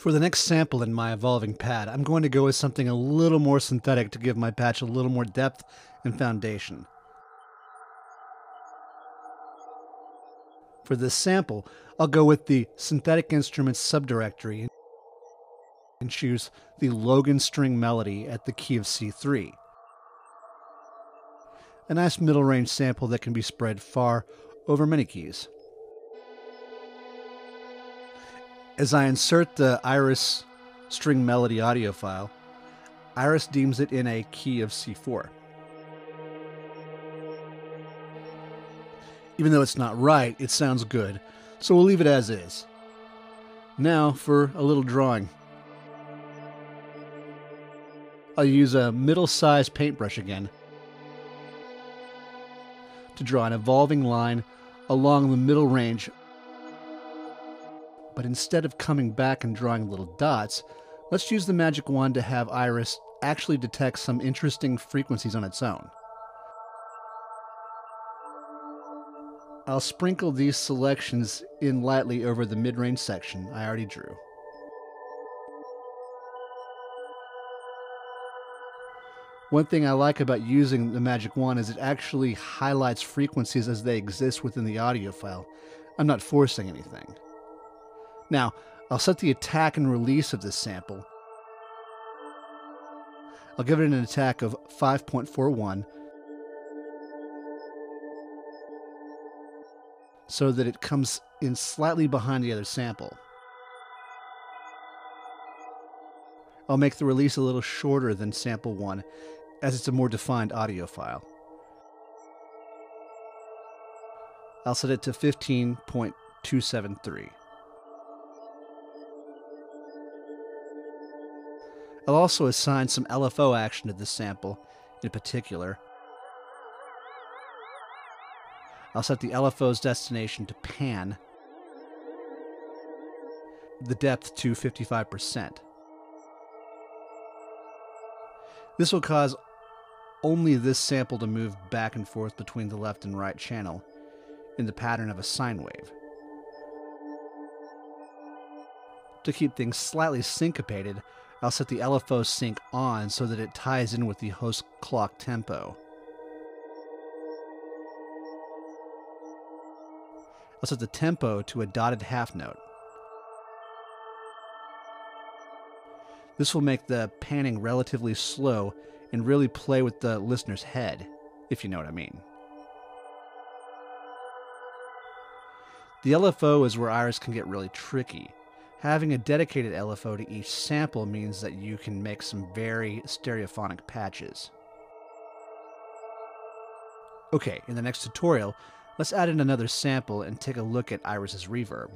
For the next sample in my evolving pad, I'm going to go with something a little more synthetic to give my patch a little more depth and foundation. For this sample, I'll go with the Synthetic Instruments subdirectory and choose the Logan string melody at the key of C3. A nice middle range sample that can be spread far over many keys. As I insert the Iris string melody audio file, Iris deems it in a key of C4. Even though it's not right, it sounds good, so we'll leave it as is. Now for a little drawing. I'll use a middle-sized paintbrush again to draw an evolving line along the middle range. But instead of coming back and drawing little dots, let's use the magic wand to have Iris actually detect some interesting frequencies on its own. I'll sprinkle these selections in lightly over the mid-range section I already drew. One thing I like about using the magic wand is it actually highlights frequencies as they exist within the audio file. I'm not forcing anything. Now, I'll set the attack and release of this sample. I'll give it an attack of 5.41 so that it comes in slightly behind the other sample. I'll make the release a little shorter than sample 1 as it's a more defined audio file. I'll set it to 15.273. I'll also assign some LFO action to this sample in particular. I'll set the LFO's destination to pan, the depth to 55%. This will cause only this sample to move back and forth between the left and right channel in the pattern of a sine wave. To keep things slightly syncopated, I'll set the LFO sync on so that it ties in with the host clock tempo. I'll set the tempo to a dotted half note. This will make the panning relatively slow and really play with the listener's head, if you know what I mean. The LFO is where Iris can get really tricky. Having a dedicated LFO to each sample means that you can make some very stereophonic patches. Okay, in the next tutorial, let's add in another sample and take a look at Iris's reverb.